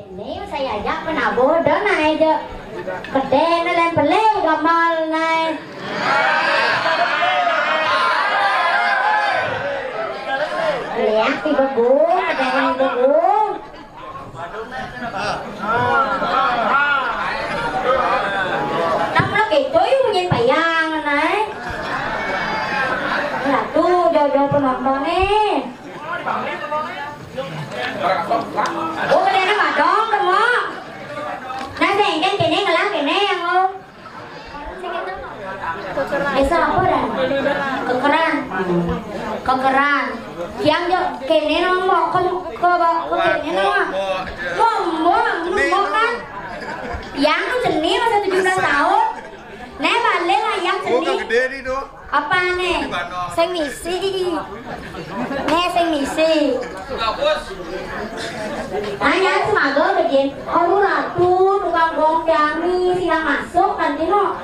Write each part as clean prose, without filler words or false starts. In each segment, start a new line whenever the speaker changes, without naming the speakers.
Ini saya ajak menabur dan aja. Gede lên beli gamal này. Lihat di begung, jangan di begung. Năm nó kì chuối nhìn phải giang này. Là tu vô penonton nih. Ủa cái đây nó mà đón đâu á. Nó đèn cái này là lá cái này không? Bisa apa dah? Kekeran. Kekeran. Yang jo kene no mau ke kene no. Mau kan? Yang tu jenis masa 17 tahun. Nek balik lah yang jenis. Apa nih? Sing misi. Nek sing misi. Hanya semaga begin. Oh ratu tukang gong kami siang masuk kan tino.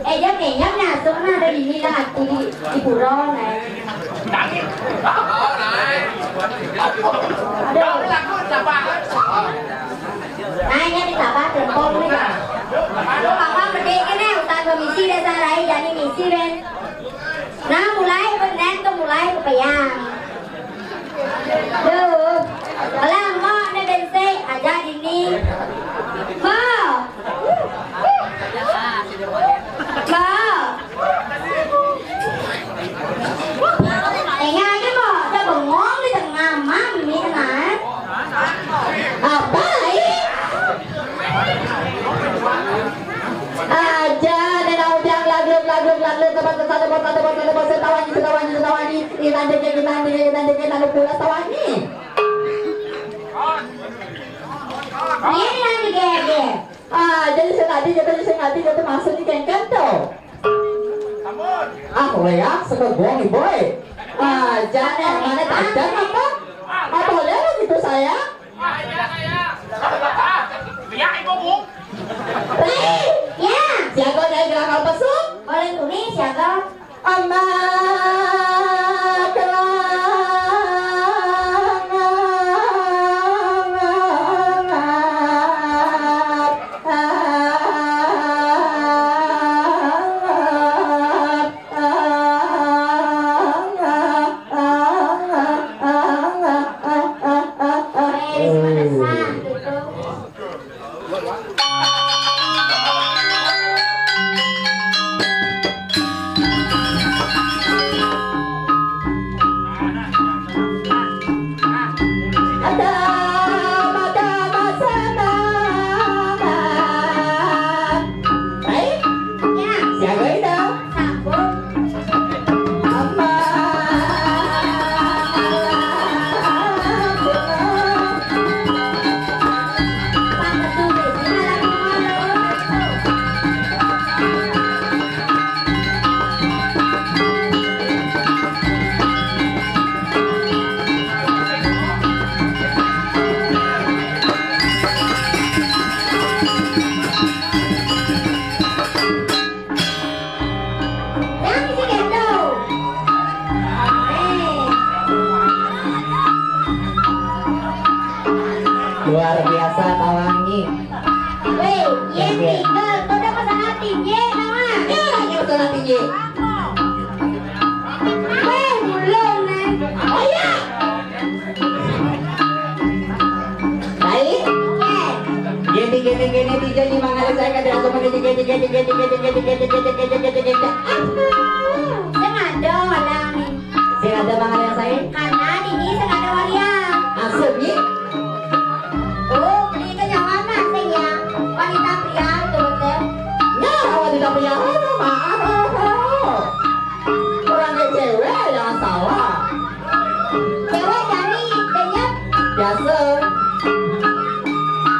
Jangan kayaknya masuk nah dari ini lah di pura nih. Nanya di sahabat telepon nih kan. Lu kakak berdek nih utan komisi desa rai jadi misi ben. Nah mulai benar tuh mulai kepayang. Duh, kalau mau nih bensin aja ini. Mau. Nghe cái mỏ cho bà ngón đi thằng ngàm má mình như thế này. Apa lagi? Aja dan orang lagu tempat setawani kita pulas tawani. Ini nanti gede. Jadi saya tadi jatuh masuk di kengken tuh. Leak sekegong nih boy. Jangan mana tajam apa? Boleh lo gitu saya? Ya ibu bung. Ya. Siaga dari gerak apa sih? Boleh tulis siaga.
Luar biasa Tawangi.
Weh, ye tinggal, kau dah pesan hati ye nama.
Yang pesan hati ye.
Weh, belum nih.
Oh ya. Baik. Gini tiga di mangal saya kada aku menjadi
Sengaja walang nih.
Sengaja mangal saya.
Karena ini sengaja waliang.
Maksudnya?
Oh, beli kenyawan masih ya. Wanita pria itu betul.
Ya, wanita pria. Maaf. Orangnya cewek jangan salah.
Cewek jadi banyak.
Biasa.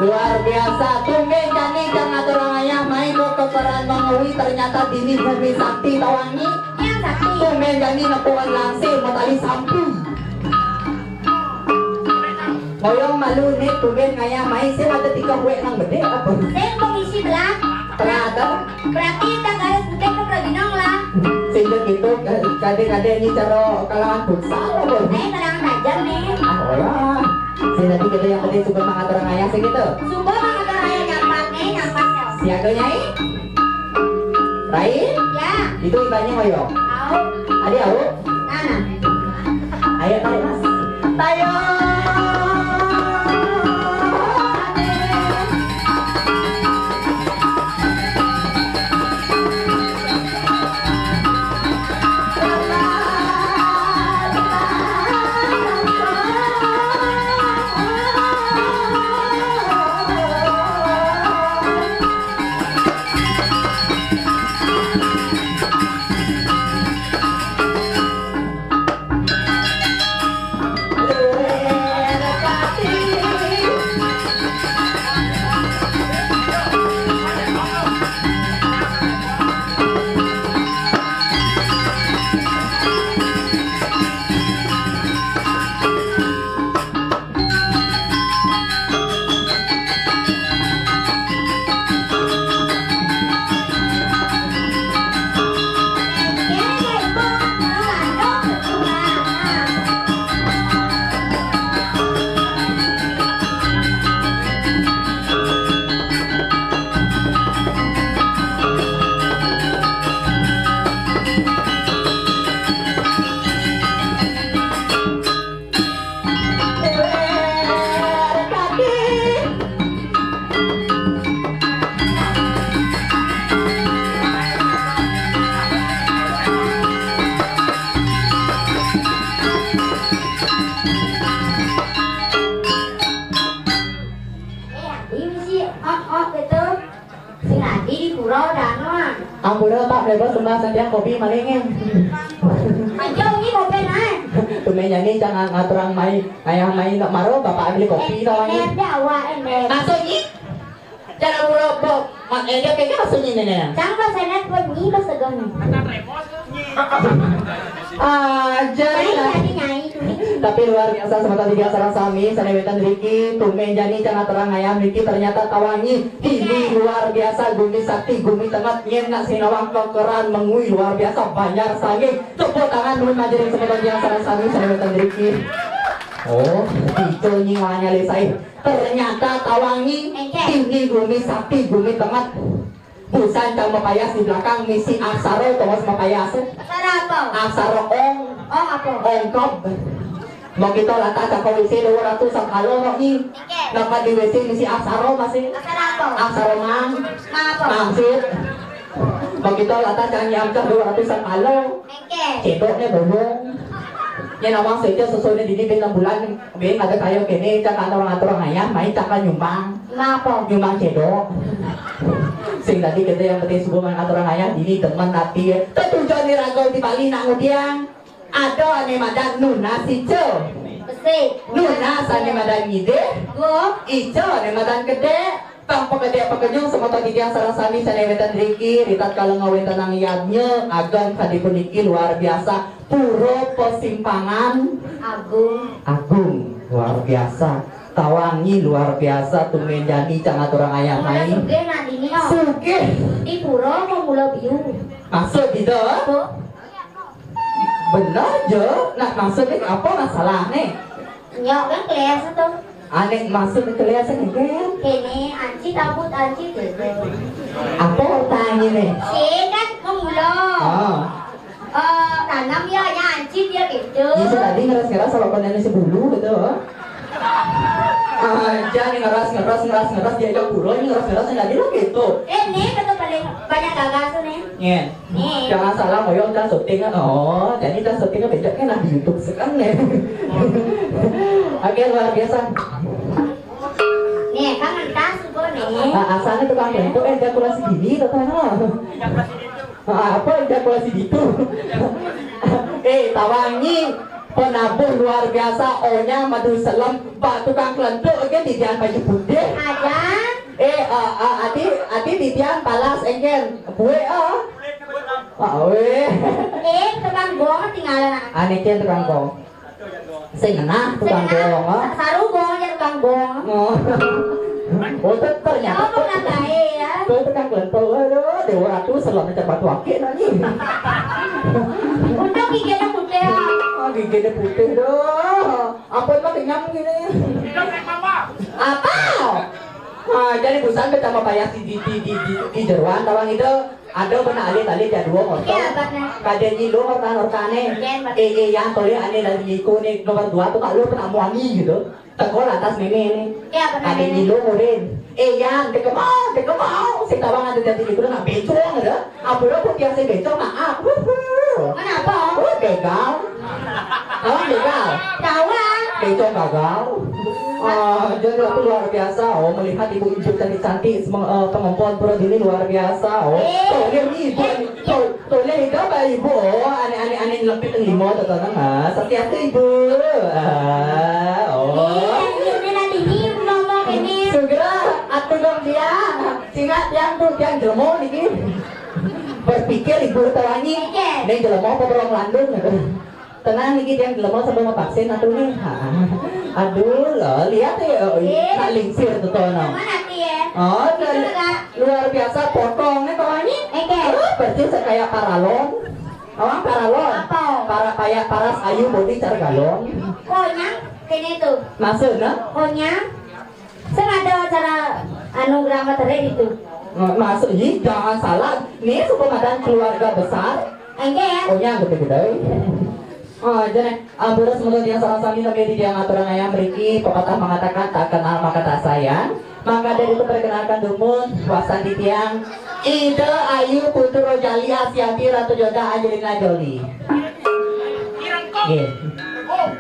Luar biasa. Tumben jani jangan orangnya main kok kekeran mengui ternyata dini bumi sakti Tawangi.
Yang sakti.
Tumben jani nepuan langsing mau tali sampi. Moyong malu nih tumben ngaya main sih ada 3 wek nang gede apa?
Saya komisi belah.
Ternyata.
Berarti tak harus bukan ke Proginong lah.
Sehingga gitu kade-kade ini cara kalangan futsal loh.
Kalangan tajam nih.
Wah, si tadi kita yang penting suka mengatur ayah sih gitu.
Sumpah mengatur ayah nyampat ya.
Siaga nyai? Lain?
Ya.
Itu ibanya hoyo.
Au.
Adi au?
Nana.
Ayo tarik mas. Tayo. Ampura Pak Dewa sembah sandiang kopi malingin.
Anjong ni kopi naik.
Tumay nyanyi jangan ngaturang mai ayah mai nak maro bapak beli kopi tau ni.
Dah awak ini.
Maksudnya jangan muro mak dia kayaknya maksudnya nenek.
Jangan saya pun ni bersegan.
Jadi
Jadi nyai tu ni.
tapi luar biasa semata tiga sarang sami sanewetan Riki tumay jani jangan terang ayam Riki ternyata tawangi ini luar biasa gumi sakti gumi tengah nyen nak sinawang kekeran mengui luar biasa banyak sangi tepuk tangan dulu majerin semata tiga sarang sami sanewetan Riki. Oh, itu nyingwanya lesai. Ternyata tawangi ini gumi sakti gumi tengah busan cang mapayas di belakang misi aksara tongos mapayas.
Aksara apa?
Aksara ong.
Oh apa?
Ongkop. Mau kita lata cak WC 200 sakalo ni. Dapat di WC misi aksara masih.
Aksara apa?
Aksara mang.
Ma apa?
Mangsit. Mau kita lata cak nyam cak 200 sakalo.
Engke.
Cedoknya bolong. Yan awang saja sesuai di bilang bulan ben ada kayo kene cak orang ayam main cak nyumbang.
Ma apa?
Nyumbang cedok. Sing tadi kita yang penting subuh main aturan ayah ini teman nanti ketujuan di ragau di Bali nak ngudiang ada ane madan nuna sico
Besik.
nuna sane madan ngide
Go.
ijo ane madan gede tanpa gede pekenyong semua tadi yang sarang sami sane wetan Riki ritat kalau ngawentan ang yadnya agam kadipuniki luar biasa puro pesimpangan agung luar biasa tawangi luar biasa tumen jani cangat orang ayam
Mula
main
suge nanti ni oh.
suge
Di pura mau mula biu.
masuk gitu
Tu.
benar je nak masuk ni apa masalah ni
Nyok kan kelas tu.
aneh masuk ni kelihatan ni kan
Kene anci tabut anci tu.
apa tanya ni
Kan mau mula. Tanam ya anci dia gitu.
ini tadi ngeras-ngeras sama pandang si bulu gitu jangan ngeras dia jauh bulu ini ngeras tadi lo gitu
Ni betul paling banyak gagal tu ni.
Ngen. Jangan salah moyong dan syuting oh jadi dan syutingnya beda kan di YouTube sekarang nih oke luar biasa
Ni kan entas tu ni.
asalnya tukang bentuk ejakulasi dini tetap apa ejakulasi itu tawangi penabung luar biasa ohnya madu selam pak tukang kelentuk kan didian baju putih
Ada.
ati didian balas engken kue
Tukang gong tinggalan.
ane ken tukang gong sing nah tukang gong
Saru gong ya tukang gong.
oh ternyata
Apa nak kaya ya?
tuh tukang kelentuk aduh dewa ratu selam macam batu akik nani
Untuk gigitnya putih.
gigi dia putih dah apa emang kenyang gini. Apa? Jadi busan kita mau bayar di jeruan tawang itu ada pernah alit ya dua motor. Kaden nyilu ortane. Yang toli ane dari niku nih nomor 2 tuh kalau pernah muani gitu. Tekol atas meme ini. Kaden nyilu murin. Yang dekemau. Si tawang ada jadi niku nak becong ada. Apa lo pun biasa becong maaf.
Kenapa?
Begal. Awang begal.
Tawang.
Becong gagal. Jadi aku luar biasa. Melihat ibu-ibu cantik-cantik pengompon pura ini luar biasa. Tolong ibu, tolong ibu apa ibu? Aneh lebih lima atau nggak? Setiap ibu.
Ini nanti ini ngomong ini.
Segera aku dong dia. Singat yang tuh yang jelmo nih. Berpikir ibu terangi. Nih jelmo apa orang Landung? Tenang nih yang jelmo sebelum vaksin atau nih. Aduh loh, lihat ya, lingsir tuh tono.
Mana ya?
Luar biasa potongnya kawannya. Persis kayak paralon. Paralon. Kayak paras ayu body cara galon.
Konyang, kayaknya itu.
Maksudnya?
Konyang. Sengaja cara anugerah materi itu.
Maksudnya jangan salah. Nih supemadan keluarga besar.
Enggak.
Konyang gede-gede. Jadi, ampura semoga yang sama-sama tapi di yang aturan ayam beriki pepatah mengatakan tak kenal maka tak sayang. Maka dari itu perkenalkan dumun wasan di tiang Ide Ayu Putu Rojali Asyati Ratu Joda Angelina Jolie.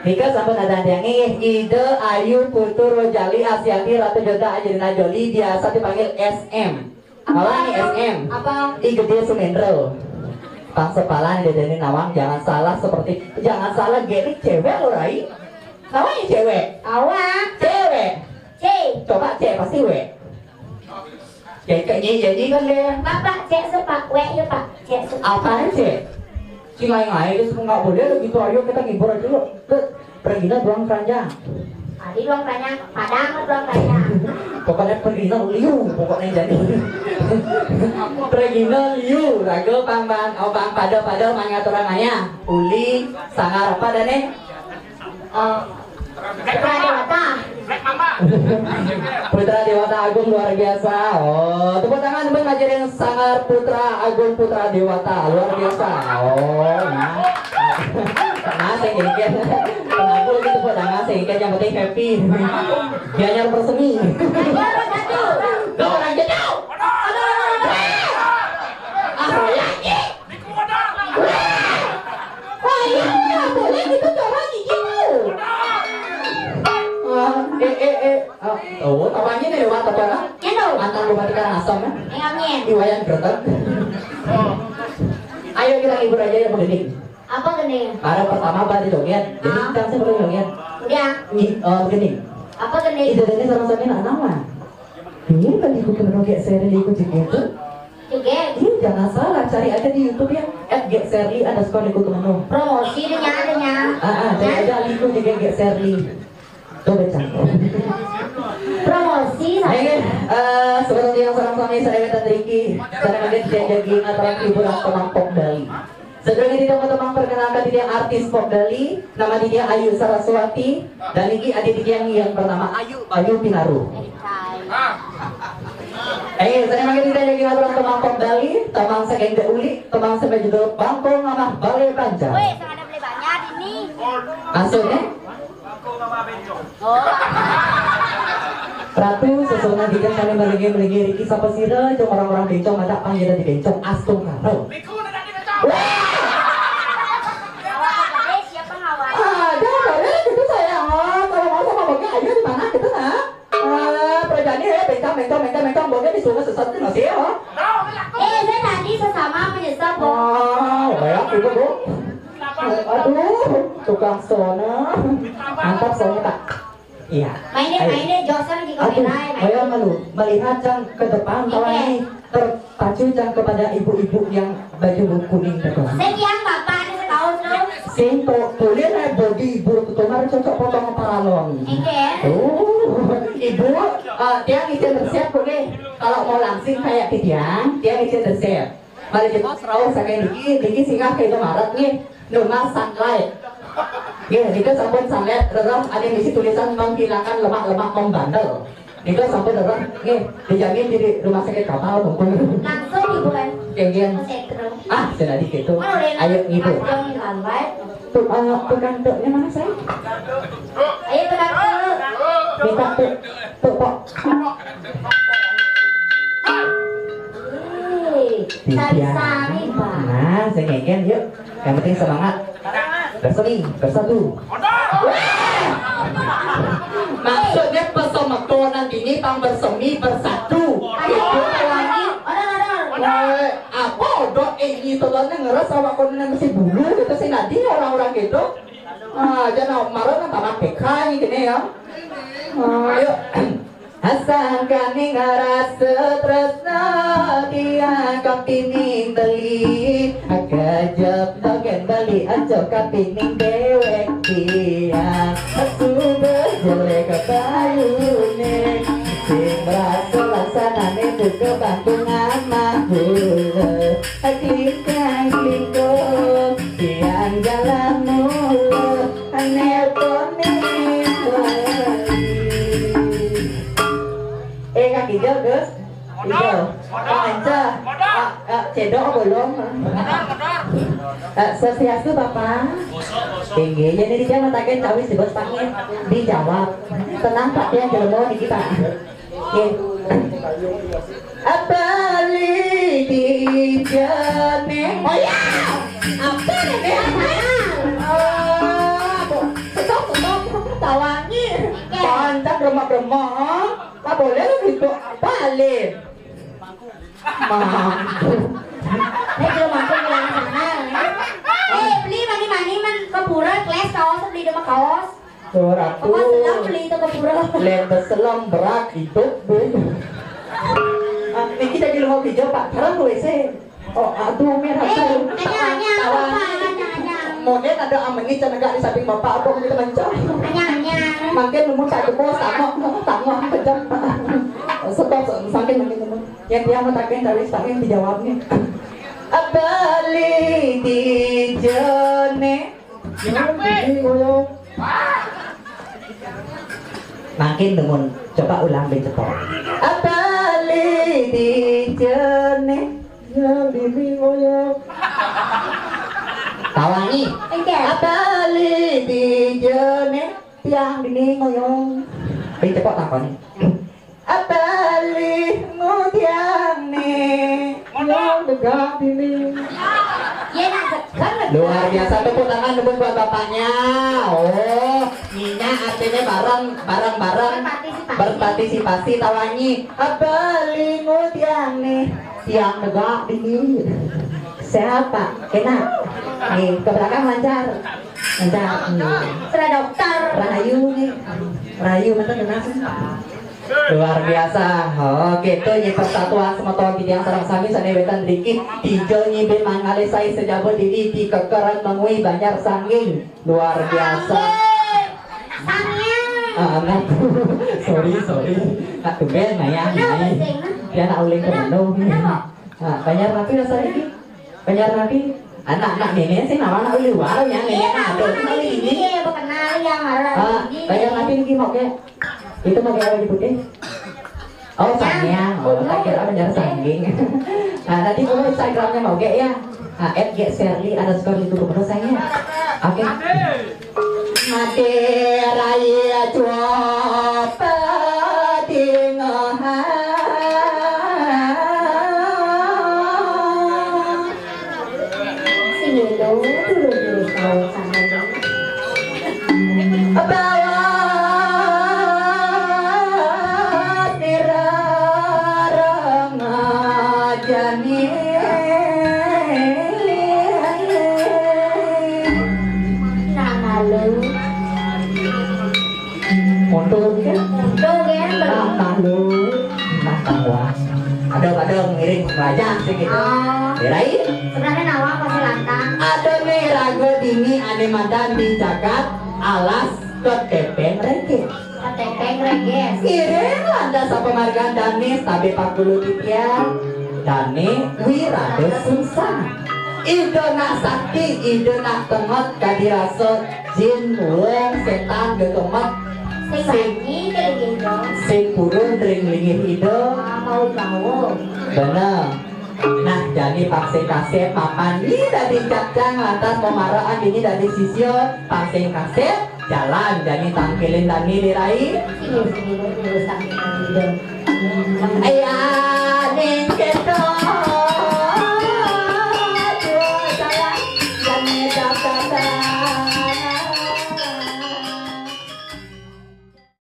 Nika sampai ada yang Ide Ayu Putu Rojali Asyati Ratu Joda Angelina Jolie biasa dipanggil SM. Apa ini SM?
Apa?
Gede Sumendro. Pang sepalan dedeni nawang jangan salah gerik cewek lo Rai. Nawang cewek.
Awak.
Cewek.
C.
Coba C pasti W. Kayak nyanyi kan deh.
Bapak C sepak W ya Pak. C sepak.
Apaan C? Cingai itu semua nggak boleh begitu. Ayo kita ngibur aja dulu. Pergilah doang keranjang.
Tadi doang keranjang. Padang doang keranjang.
Pokoknya pergilah liu. Pokoknya jadi. Pergilah liu. Rago bang pada mangaturang ayah. Uli sangar apa dan
Putra Dewata.
Putra Dewata Agung luar biasa. Tepuk tangan teman ngajarin sangar Putra Agung Putra Dewata luar biasa. Nah, sehingga pengaku itu tepuk tangan sehingga yang penting happy. Biar bersemi. Orang jauh. Boleh gitu coba gitu. Tawanya nih lewat apa lah? Mantan rumah di Karangasem ya? Iwayan Grotok. Ayo kita libur aja yang begini.
Apa gini?
Para pertama bari dongeng. Jadi kita sih perlu dongeng.
Udah.
Begini.
Apa gini?
Itu dari sama-sama nak nama. Ini kan ikut ke seri ikut gitu.
Juga.
Ini jangan salah cari aja di YouTube ya. @getserly _ikut menu.
Promosi adanya.
Cari aja ikut juga getserly. Tuh becang.
Promosi
seperti yang seorang suami saya kata Riki, saya mungkin jadi antara hiburan teman pop Dali. Sebelumnya di teman-teman perkenalkan dia artis pop Dali, nama dia Ayu Saraswati dan ini adik yang bernama Ayu Pinaru. Saya mungkin tidak jadi antara teman pop Dali, teman saya yang uli, teman saya juga Bangkong sama Balai Panjang.
Wih, sangat beli banyak ini.
Maksudnya? Ratu sesungguhnya dia kali melegi Riki siapa sih cuma orang-orang bencong ada panggilan di bencong astung karo.
Siapa ngawal?
Ada gitu saya. Kalau mau sama bogey aja di mana gitu nah. Perjani bencong bogey disuruh sesat itu masih ya.
Saya tadi sesama menyesal bu.
Banyak juga bu. Aduh, tukang sona. Mantap soalnya tak. Iya.
Mainnya Johnson di komentar.
Ayo melihat Cang ke depan kawan ini terpacu Cang kepada ibu-ibu yang baju kuning itu.
Sekian bapak ini sekaus tuh.
Sinto boleh lah body ibu kemarin cocok potong paralon. Ibu, dia ngisi resep boleh. Kalau mau langsing kayak dia ngisi resep. Mari kita serau saya niki singgah ke Indomaret nih, Nomar Sunlight. Ya, jika sampun sampai terus ada yang isi tulisan menghilangkan lemak-lemak membandel. Jika sampai terus, dijamin di rumah sakit kapal mungkin.
Langsung ibu kan.
Kegian. Sudah di situ. Ayo ibu. Tuh, pegang tuknya mana saya?
Ayo pegang tuh.
Minta tuh kok.
Sari-sari Pak.
Nah, sengengen yuk. Yang penting semangat. Bersemi, bersatu. Maksudnya persaudaraan ini tang bersemi bersatu. Itu lagi. Apa udah ini tolongnya ngerasa awak konon masih bulu gitu sih nanti orang-orang gitu. Jangan marah kan tamat PK gini ya. Ayo. Asal kami ngerasa tresna dia kapining beli agak bagian beli aja kapining dewek dia sudah jelek kepayune sing merasa laksanane buka bantungan mahul klingko tiang jalan mulu nelpone hijau Gus, hijau, panca, cendol belum, sesiastu Bapak, tinggi, jadi dia matakan cawi si bos pangin, dijawab, tenang Pak yang jelmo di kita, apali di jane, oh ya, apa nih stop, tawangi, panjang remah-remah. Tak boleh gitu balik. Kalau mampu bilang sana. Beli mani man kepura kelas kaos beli dema kaos. Aku selam beli itu kepura. Lembes selam berat itu. Ini kita di rumah hijau Pak. Sekarang gue sih. Oh, aduh merah tuh. Model ada ameni cenegak di samping Bapak apa kita mencari. Makin nomor satu pos sama kejam. Stop saking makin yang dia matakan dari saking dijawabnya. Abali di jone. Makin dengan coba ulang lebih cepat. Abali di jone. Yang ini ngoyong. Tawangi. Abali di jone. Yang ini ngoyong. Lebih cepat apa nih? Abali ngutiang nih. Ngoyong dekat ini. Luar biasa, tepuk tangan dulu buat bapaknya. Oh, Nina artinya bareng berpartisipasi Tawangi. Abali ngutiang nih. Tiang negak ini. Sehat Pak, enak. Nih ke belakang lancar. Sudah dokter. Rahayu nih. Rahayu mantan kenal. Luar biasa. Oke, itu nyi persatuan semoga bidang sarang sami sanewetan dikit hijau nyibe mangale sai sejabut diri di kekeran mengui banyak sanging. Luar biasa. Anak. Sorry. Nak tumben Maya. Dia nak uling ke Bandung. Banyak rapi rasa ini. Banyak rapi. Anak-anak nenek sih nama anak luar yang nenek ada kali ini. Iya, kenal yang ada. Banyak rapi ini mau ke. Itu mau kayak apa putih? Oh sayang, tak kira menjadi sangging. Nah nanti kalau Instagramnya mau kayak ya, @Shirley _ itu bener sayangnya. Oke. Mati raya coba tinggal. Sini dulu kau sana. Ada ngiring wajah segitu. Diraih. Sebenarnya nawang masih lantang. Ada nih ragu dini ane madan di jagat alas ketepeng rege. Ketepeng rege. Kirim landas apa marga Danis tabe 40 tipian. Dani wirade susah. ide nak sakti ide nak temet kadirasa jin wong setan gegemet
Sing banyi dong.
sing purun ring lingih ide
Mau.
bener. Nah jadi pakse kaset makan ini dari cacang lantas pemaraan ini dari sisio pakse kaset jalan jadi tangkilin tani dirai
Sini terus tak kita.
ayah ning keto